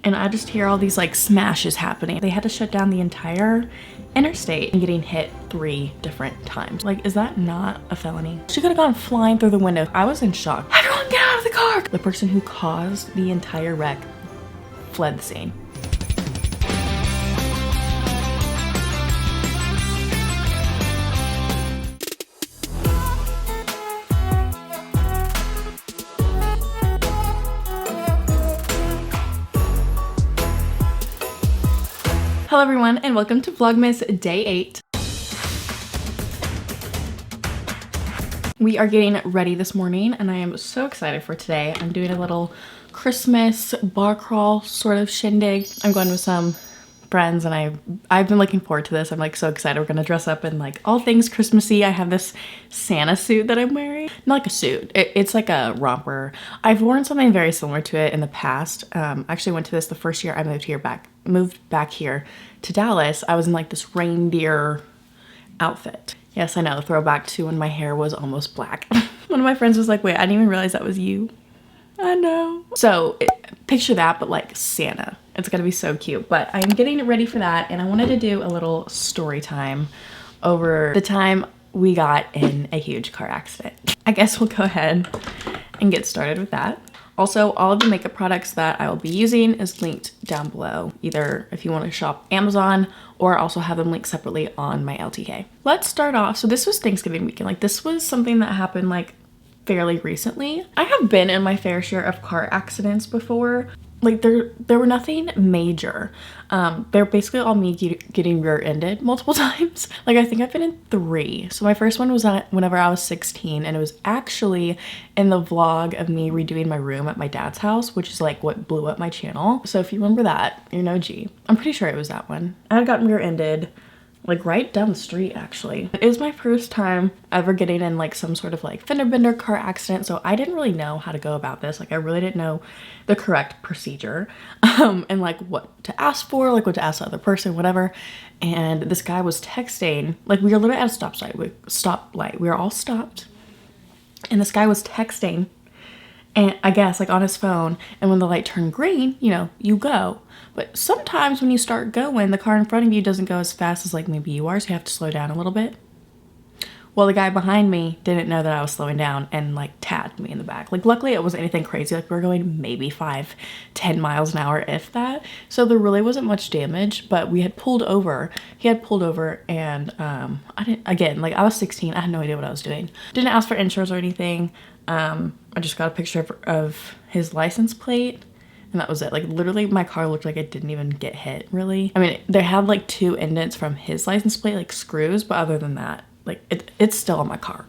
and I just hear all these like smashes happening. They had to shut down the entire interstate and getting hit 3 different times. Like, is that not a felony? She could have gone flying through the window. I was in shock. Everyone get out of the car! The person who caused the entire wreck fled the scene. Hello everyone and welcome to Vlogmas Day 8. We are getting ready this morning and I am so excited for today. I'm doing a little Christmas bar crawl sort of shindig. I'm going with some friends and I've been looking forward to this. I'm like so excited. We're gonna dress up in like all things Christmassy. I have this Santa suit that I'm wearing. Not like a suit, it's like a romper. I've worn something very similar to it in the past. I actually went to this the first year I moved back here to Dallas. I was in like this reindeer outfit. Yes, I know, throwback to when my hair was almost black. One of my friends was like, wait, I didn't even realize that was you. I know. So picture that, but like Santa. It's gonna be so cute. But I'm getting ready for that and I wanted to do a little story time over the time we got in a huge car accident. I guess we'll go ahead and get started with that. Also, all of the makeup products that I will be using is linked down below, either if you want to shop Amazon or also have them linked separately on my LTK. Let's start off. So this was Thanksgiving weekend. Like this was something that happened like fairly recently. I have been in my fair share of car accidents before. Like there were nothing major. They're basically all me getting rear-ended multiple times. Like I think I've been in 3. So my first one was whenever I was 16 and it was actually in the vlog of me redoing my room at my dad's house, which is like what blew up my channel. So if you remember that, you're no G. I'm pretty sure it was that one. I had gotten rear-ended like right down the street actually. It was my first time ever getting in like some sort of like fender bender car accident, so I didn't really know how to go about this. Like I really didn't know the correct procedure and like what to ask for, like what to ask the other person, whatever. And this guy was texting, like we were literally at a stoplight. We were all stopped and this guy was texting and I guess like on his phone, and when the light turned green, you know, you go. But sometimes when you start going, the car in front of you doesn't go as fast as like maybe you are, so you have to slow down a little bit. Well, the guy behind me didn't know that I was slowing down and like tagged me in the back. Like luckily it wasn't anything crazy, like we were going maybe 5-10 miles an hour if that. So there really wasn't much damage, but we had pulled over. He had pulled over and I was 16, I had no idea what I was doing. Didn't ask for insurance or anything. I just got a picture of his license plate and that was it. Like literally my car looked like it didn't even get hit really. I mean, they had like 2 indents from his license plate, like screws, but other than that, like it's still on my car.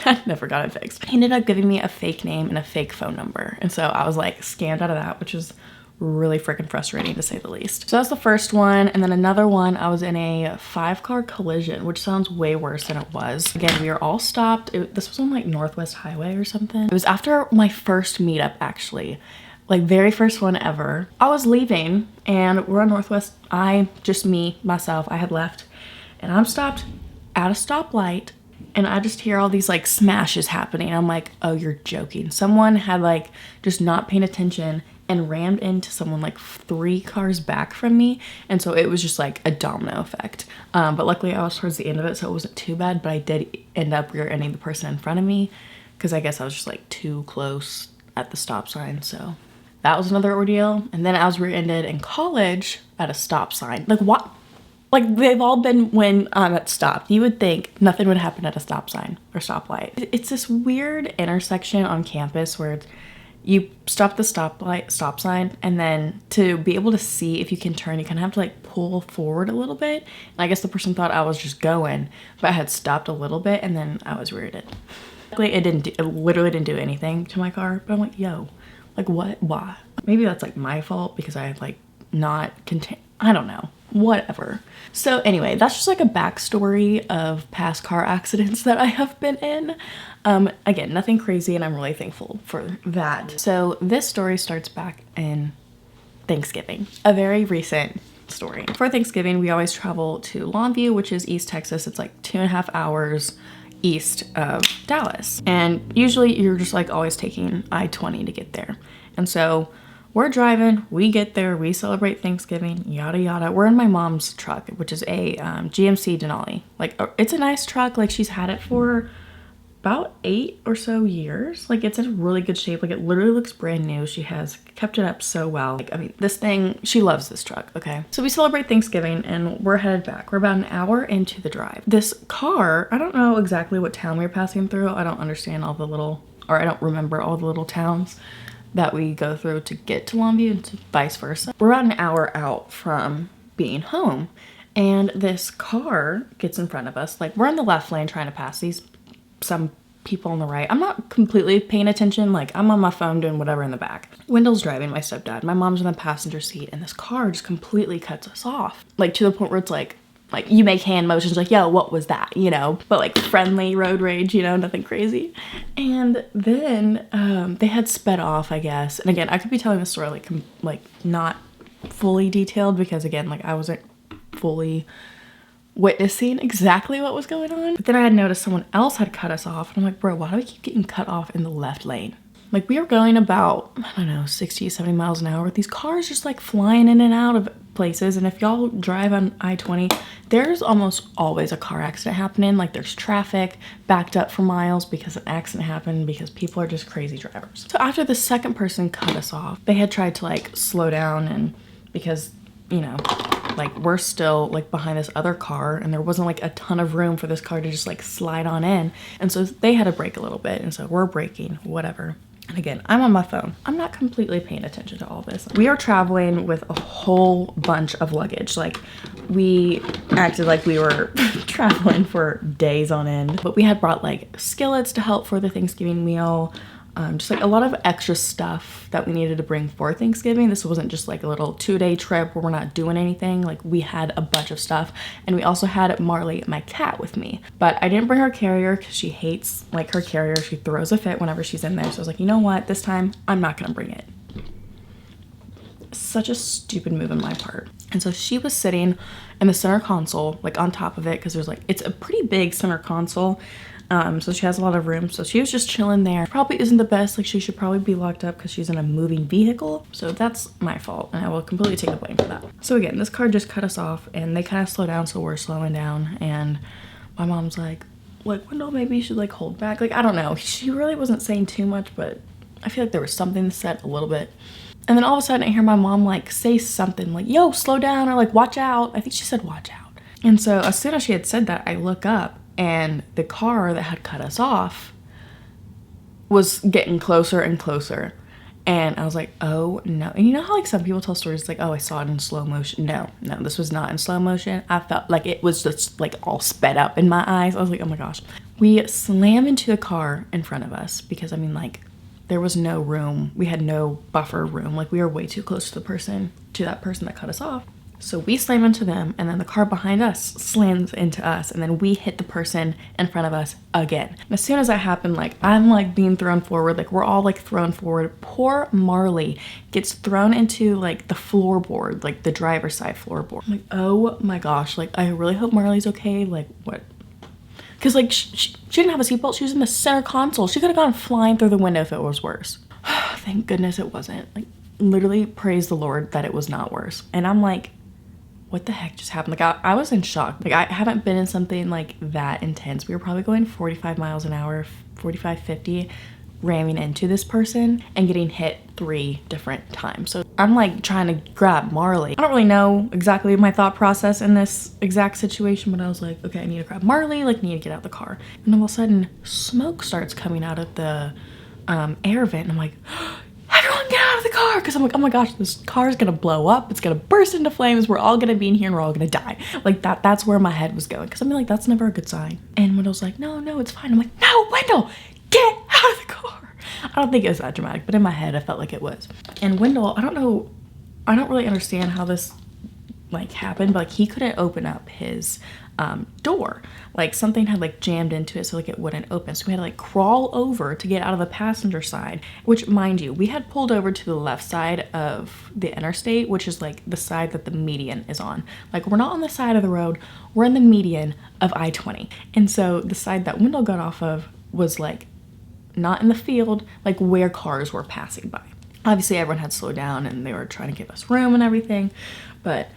I never got it fixed. He ended up giving me a fake name and a fake phone number. And so I was like scammed out of that, which is really freaking frustrating to say the least. So that's the first one. And then another one, I was in a 5-car collision, which sounds way worse than it was. Again, we were all stopped. This was on like Northwest Highway or something. It was after my first meetup actually. Like very first one ever. I was leaving and we're on Northwest. Myself, I had left and I'm stopped at a stoplight and I just hear all these like smashes happening. I'm like, oh, you're joking. Someone had like just not paying attention and rammed into someone like 3 cars back from me. And so it was just like a domino effect. But luckily I was towards the end of it, so it wasn't too bad, but I did end up rear-ending the person in front of me because I guess I was just like too close at the stop sign. So that was another ordeal. And then I was rear-ended in college at a stop sign. Like what? Like they've all been when I'm at stopped. You would think nothing would happen at a stop sign or stoplight. It's this weird intersection on campus where you stop the stop sign, and then to be able to see if you can turn, you kind of have to like pull forward a little bit. And I guess the person thought I was just going, but I had stopped a little bit and then I was rear-ended. Luckily it literally didn't do anything to my car, but I'm like, yo, like what, why? Maybe that's like my fault because I had like not I don't know, whatever. So anyway, that's just like a backstory of past car accidents that I have been in. Again, nothing crazy and I'm really thankful for that. So this story starts back in Thanksgiving, a very recent story. For Thanksgiving, we always travel to Longview, which is East Texas. It's like 2.5 hours east of Dallas. And usually you're just like always taking I-20 to get there. And so We're driving, we get there, we celebrate Thanksgiving, yada yada. We're in my mom's truck, which is a GMC Denali. Like, it's a nice truck. Like, she's had it for about 8 or so years. Like, it's in really good shape. Like, it literally looks brand new. She has kept it up so well. Like, I mean, this thing, she loves this truck, okay? So we celebrate Thanksgiving and we're headed back. We're about an hour into the drive. This car, I don't know exactly what town we were passing through. I don't understand all the little, or I don't remember all the little towns that we go through to get to Longview and vice versa. We're about an hour out from being home and this car gets in front of us. Like, we're in the left lane trying to pass some people on the right. I'm not completely paying attention. Like, I'm on my phone doing whatever in the back. Wendell's driving, my stepdad. My mom's in the passenger seat and this car just completely cuts us off. Like, to the point where it's like you make hand motions like, yo, what was that, you know? But like friendly road rage, you know, nothing crazy. And then they had sped off, I guess. And again, I could be telling the story like not fully detailed because again, like I wasn't fully witnessing exactly what was going on. But then I had noticed someone else had cut us off. And I'm like, bro, why do we keep getting cut off in the left lane? Like, we were going about, I don't know, 60, 70 miles an hour with these cars just like flying in and out of places. And if y'all drive on I-20, there's almost always a car accident happening. Like, there's traffic backed up for miles because an accident happened because people are just crazy drivers. So after the second person cut us off, they had tried to like slow down, and because, you know, like we're still like behind this other car and there wasn't like a ton of room for this car to just like slide on in. And so they had to brake a little bit. And so we're braking, whatever. And again, I'm on my phone. I'm not completely paying attention to all this. We are traveling with a whole bunch of luggage. Like, we acted like we were traveling for days on end. But we had brought like skillets to help for the Thanksgiving meal. Just like a lot of extra stuff that we needed to bring for Thanksgiving. This wasn't just like a little 2-day trip where we're not doing anything. Like, we had a bunch of stuff. And we also had Marley, my cat, with me. But I didn't bring her carrier because she hates like her carrier. She throws a fit whenever she's in there. So I was like, you know what? This time I'm not gonna bring it. Such a stupid move on my part. And so she was sitting in the center console, like on top of it, because there's like, it's a pretty big center console. So she has a lot of room. So she was just chilling there. Probably isn't the best. Like, she should probably be locked up because she's in a moving vehicle. So that's my fault. And I will completely take the blame for that. So again, this car just cut us off and they kind of slow down. So we're slowing down. And my mom's like, Wendell, maybe you should like hold back. Like, I don't know. She really wasn't saying too much, but I feel like there was something said a little bit. And then all of a sudden I hear my mom like say something like, yo, slow down, or like, watch out. I think she said, watch out. And so as soon as she had said that, I look up. And the car that had cut us off was getting closer and closer. And I was like, oh no. And you know how like some people tell stories like, oh, I saw it in slow motion. No, this was not in slow motion. I felt like it was just like all sped up in my eyes. I was like, oh my gosh. We slam into a car in front of us because I mean, like, there was no room. We had no buffer room. Like, we were way too close to that person that cut us off. So we slam into them, and then the car behind us slams into us, and then we hit the person in front of us again. And as soon as that happened, like, I'm like being thrown forward, like we're all like thrown forward. Poor Marley gets thrown into like the floorboard, like the driver's side floorboard. I'm like, oh my gosh, like I really hope Marley's okay. Like, what? Because like she didn't have a seatbelt. She was in the center console. She could have gone flying through the window if it was worse. Thank goodness it wasn't. Like, literally praise the Lord that it was not worse. And I'm like, what the heck just happened? Like, I was in shock. Like, I haven't been in something like that intense. We were probably going 45 miles an hour, 45, 50, ramming into this person and getting hit 3 different times. So I'm like trying to grab Marley. I don't really know exactly my thought process in this exact situation, but I was like, okay, I need to grab Marley, like, need to get out of the car. And all of a sudden, smoke starts coming out of the air vent. And I'm like, everyone get out of the car, because I'm like, oh my gosh, this car is gonna blow up, it's gonna burst into flames, we're all gonna be in here and we're all gonna die. Like, that's where my head was going, because I mean, like, that's never a good sign. And Wendell's like, no, it's fine. I'm like, no, Wendell, get out of the car. I don't think it was that dramatic, but in my head I felt like it was. And Wendell, I don't really understand how this like happened, but like he couldn't open up his door. Like, something had like jammed into it, so like it wouldn't open. So we had to like crawl over to get out of the passenger side, which, mind you, we had pulled over to the left side of the interstate, which is like the side that the median is on. Like, we're not on the side of the road, we're in the median of I-20. And so the side that Wendell got off of was like not in the field, like where cars were passing by. Obviously everyone had slowed down and they were trying to give us room and everything, but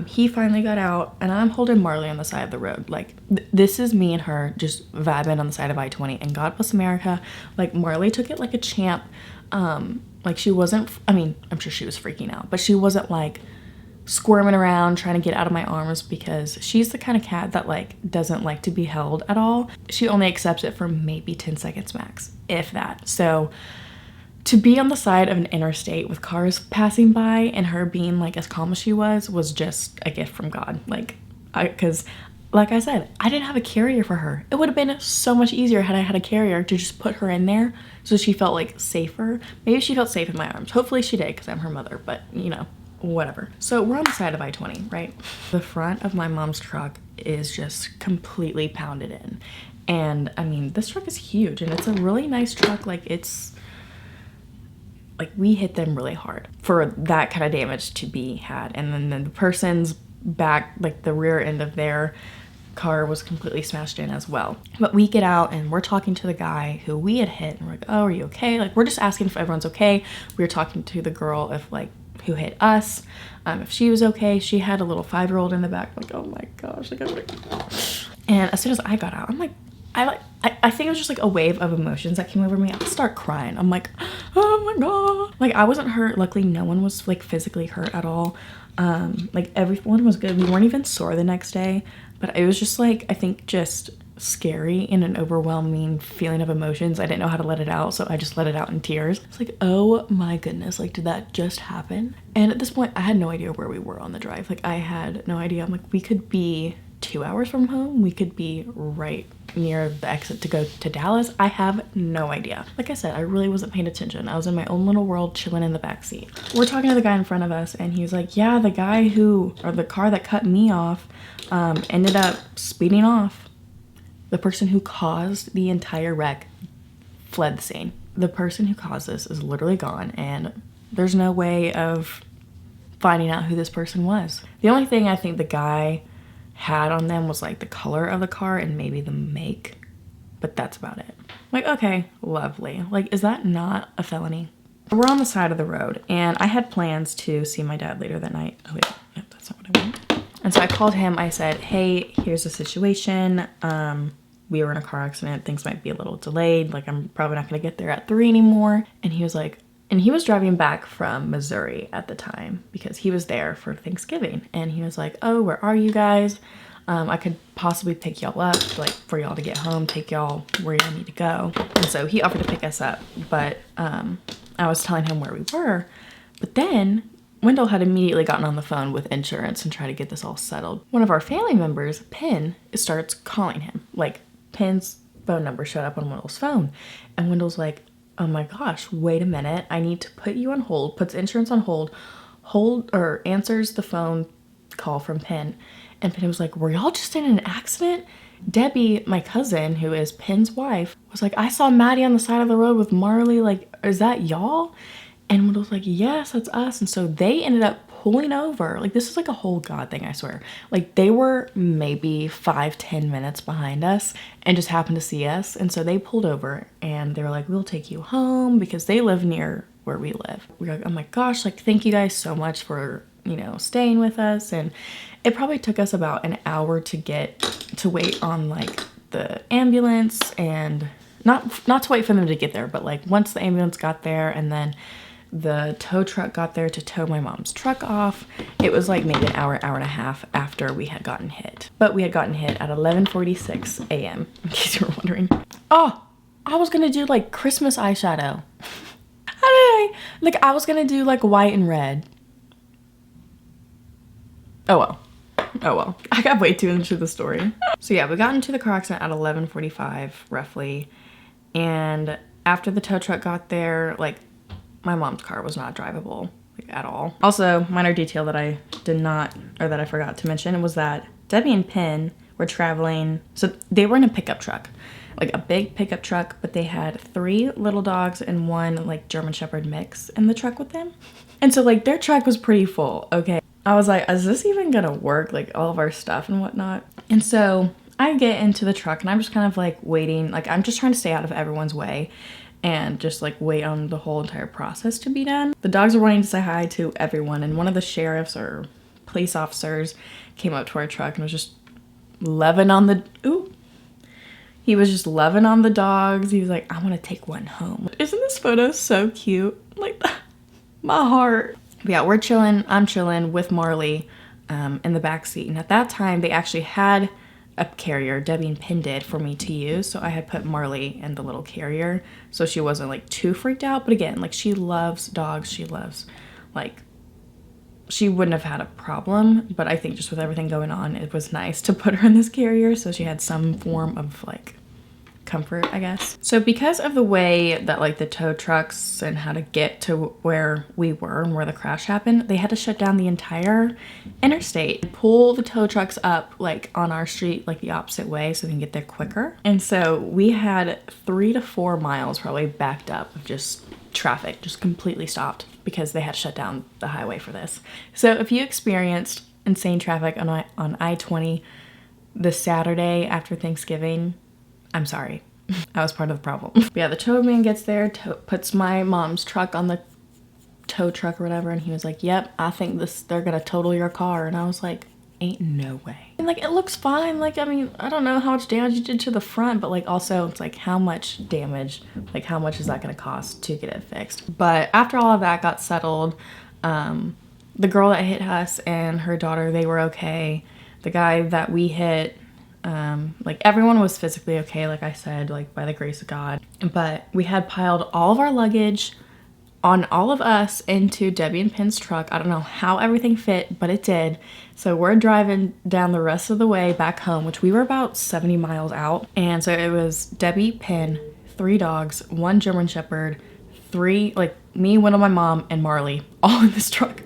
he finally got out and I'm holding Marley on the side of the road. Like this is me and her just vibing on the side of I-20, and God bless America. Like Marley took it like a champ. Like she wasn't, I mean, I'm sure she was freaking out, but she wasn't like squirming around trying to get out of my arms, because she's the kind of cat that like doesn't like to be held at all. She only accepts it for maybe 10 seconds max, if that. So to be on the side of an interstate with cars passing by and her being like as calm as she was just a gift from God. Like, because like I said, I didn't have a carrier for her. It would have been so much easier had I had a carrier to just put her in there so she felt like safer. Maybe she felt safe in my arms. Hopefully she did, because I'm her mother, but you know, whatever. So we're on the side of I-20, right? The front of my mom's truck is just completely pounded in. And I mean, this truck is huge and it's a really nice truck. Like it's, like we hit them really hard for that kind of damage to be had. And then the person's back, like the rear end of their car was completely smashed in as well. But we get out and we're talking to the guy who we had hit, and we're like, oh, are you okay? Like we're just asking if everyone's okay. We were talking to the girl if like who hit us, if she was okay. She had a little 5-year-old in the back, like, oh my gosh, like, and as soon as I got out, I'm like, I think it was just like a wave of emotions that came over me. I start crying. I'm like, oh my God. Like I wasn't hurt. Luckily no one was like physically hurt at all. Like everyone was good. We weren't even sore the next day, but it was just like, I think just scary and an overwhelming feeling of emotions. I didn't know how to let it out, so I just let it out in tears. It's like, oh my goodness, like did that just happen? And at this point I had no idea where we were on the drive. Like I had no idea. I'm like, we could be 2 hours from home. We could be right near the exit to go to Dallas. I have no idea. Like I said, I really wasn't paying attention. I was in my own little world chilling in the backseat. We're talking to the guy in front of us and he's like, yeah, the guy who, or the car that cut me off ended up speeding off. The person who caused the entire wreck fled the scene. The person who caused this is literally gone, and there's no way of finding out who this person was. The only thing I think the guy had on them was like the color of the car and maybe the make, but that's about it. Like, okay, lovely. Like, is that not a felony? We're on the side of the road and I had plans to see my dad later that night. Oh wait, no, that's not what I want. And so I called him. I said, hey, here's the situation. We were in a car accident. Things might be a little delayed. Like I'm probably not gonna get there at 3 anymore. And he was like, and he was driving back from Missouri at the time because he was there for Thanksgiving. And he was like, oh, where are you guys? I could possibly pick y'all up, like for y'all to get home, take y'all where y'all need to go. And so he offered to pick us up, but I was telling him where we were. But then Wendell had immediately gotten on the phone with insurance and tried to get this all settled. One of our family members, Penn, starts calling him. Like Penn's phone number showed up on Wendell's phone. And Wendell's like, oh my gosh, wait a minute. I need to put you on hold, puts insurance on hold, or answers the phone call from Penn. And Penn was like, were y'all just in an accident? Debbie, my cousin, who is Penn's wife, was like, I saw Maddie on the side of the road with Marley. Like, is that y'all? And Wendell was like, yes, that's us. And so they ended up pulling over. Like, this is like a whole God thing, I swear. Like, they were maybe 5-10 minutes behind us and just happened to see us. And so they pulled over and they were like, we'll take you home, because they live near where we live. We were like, oh my gosh, like, thank you guys so much for, you know, staying with us. And it probably took us about an hour to wait on like the ambulance, and not to wait for them to get there, but like once the ambulance got there and then the tow truck got there to tow my mom's truck off, it was like maybe an hour and a half after we had gotten hit. But we had gotten hit at 11:46 a.m. in case you were wondering. Oh, I was gonna do like Christmas eyeshadow. I was gonna do like white and red. Oh well. Oh well. I got way too into the story. So yeah, we got into the car accident at 11:45 roughly. And after the tow truck got there, like, my mom's car was not drivable, like, at all. Also, minor detail that I forgot to mention was that Debbie and Penn were traveling. So they were in a pickup truck, like a big pickup truck, but they had 3 little dogs and 1 like German Shepherd mix in the truck with them. And so like their truck was pretty full. Okay. I was like, is this even gonna work? Like all of our stuff and whatnot. And so I get into the truck and I'm just kind of like waiting. Like I'm just trying to stay out of everyone's way. and just like wait on the whole entire process to be done. The dogs were wanting to say hi to everyone, and one of the sheriffs or police officers came up to our truck and was just loving on the he was just loving on the dogs. He was like, I want to take one home. Isn't this photo so cute? Like, my heart. But yeah, we're chilling. I'm chilling with Marley in the back seat, and at that time they actually had a carrier. Debbie and Pin did for me to use, so I had put Marley in the little carrier so she wasn't like too freaked out. But again, like, she loves dogs. She loves, like, she wouldn't have had a problem, but I think just with everything going on, it was nice to put her in this carrier so she had some form of like comfort, I guess. So because of the way that like the tow trucks and how to get to where we were and where the crash happened, they had to shut down the entire interstate, pull the tow trucks up like on our street like the opposite way so we can get there quicker. And so we had 3 to 4 miles probably backed up of just traffic, just completely stopped because they had to shut down the highway for this. So if you experienced insane traffic on I-20 the Saturday after Thanksgiving, I'm sorry. I was part of the problem. But yeah, the tow man gets there, puts my mom's truck on the tow truck or whatever, and he was like, yep, I think they're gonna total your car. And I was like, ain't no way. And like, it looks fine. Like, I mean, I don't know how much damage you did to the front, but like also it's like, how much damage, like how much is that gonna cost to get it fixed? But after all of that got settled, the girl that hit us and her daughter, they were okay. The guy that we hit, like, everyone was physically okay, like I said, like by the grace of God. But we had piled all of our luggage on all of us into Debbie and Pin's truck. I don't know how everything fit, but it did. So we're driving down the rest of the way back home, which we were about 70 miles out. And so it was Debbie, Pin, 3 dogs, 1 German Shepherd, 3, like me, one of my mom, and Marley, all in this truck,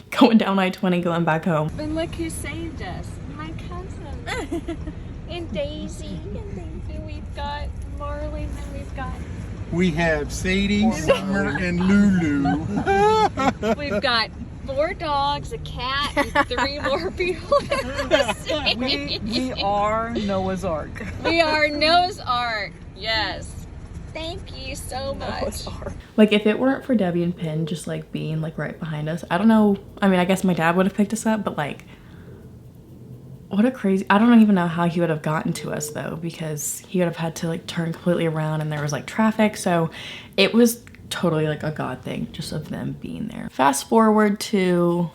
going down I-20, going back home. And look who saved us. My cousin. And Daisy. We've got Marley, and then we've got... We have Sadie, Summer, and Lulu. We've got 4 dogs, a cat, and 3 more people. We are Noah's Ark. We are Noah's Ark. Yes. Thank you so much. Like, if it weren't for Debbie and Pin just like being like right behind us, I don't know. I mean, I guess my dad would have picked us up, but like, what a crazy, I don't even know how he would have gotten to us though, because he would have had to like turn completely around and there was like traffic. So it was totally like a God thing just of them being there. Fast forward to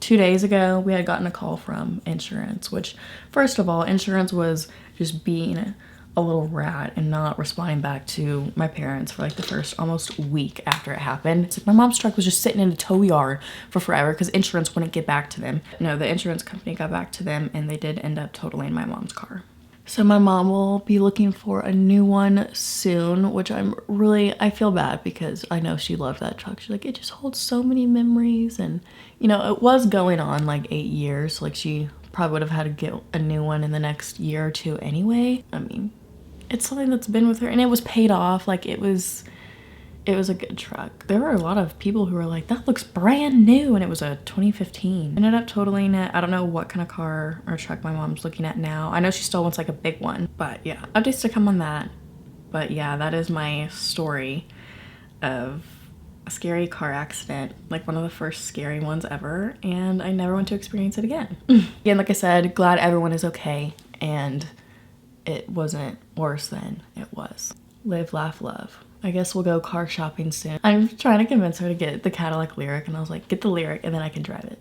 2 days ago, we had gotten a call from insurance, which first of all, insurance was just being a little rat and not responding back to my parents for like the first almost week after it happened. It's like my mom's truck was just sitting in a tow yard for forever because insurance wouldn't get back to them. No, the insurance company got back to them and they did end up totaling my mom's car. So my mom will be looking for a new one soon, which I feel bad because I know she loved that truck. She's like, it just holds so many memories. And you know, it was going on like 8 years. Like, she probably would have had to get a new one in the next year or 2 anyway. I mean, it's something that's been with her and it was paid off. Like, it was a good truck. There were a lot of people who were like, that looks brand new, and it was a 2015. Ended up totaling it. I don't know what kind of car or truck my mom's looking at now. I know she still wants like a big one, but yeah, updates to come on that. But yeah, that is my story of a scary car accident, like one of the first scary ones ever, and I never want to experience it again. Again, like I said, glad everyone is okay and it wasn't worse than it was. Live, laugh, love. I guess we'll go car shopping soon. I'm trying to convince her to get the Cadillac Lyriq, and I was like, get the Lyriq and then I can drive it.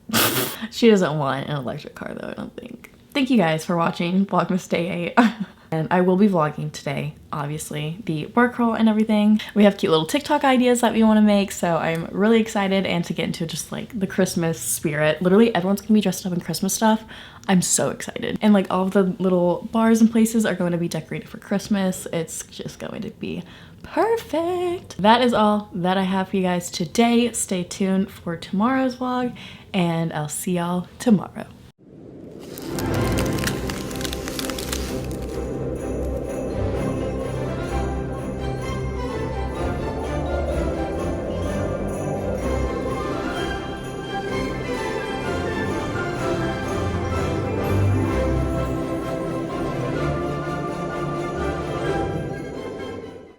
She doesn't want an electric car though, I don't think. Thank you guys for watching Vlogmas Day 8. And I will be vlogging today, obviously, the bar crawl and everything. We have cute little TikTok ideas that we want to make, so I'm really excited, and to get into just like the Christmas spirit. Literally everyone's gonna be dressed up in Christmas stuff. I'm so excited. And like all of the little bars and places are going to be decorated for Christmas. It's just going to be perfect. That is all that I have for you guys today. Stay tuned for tomorrow's vlog, and I'll see y'all tomorrow.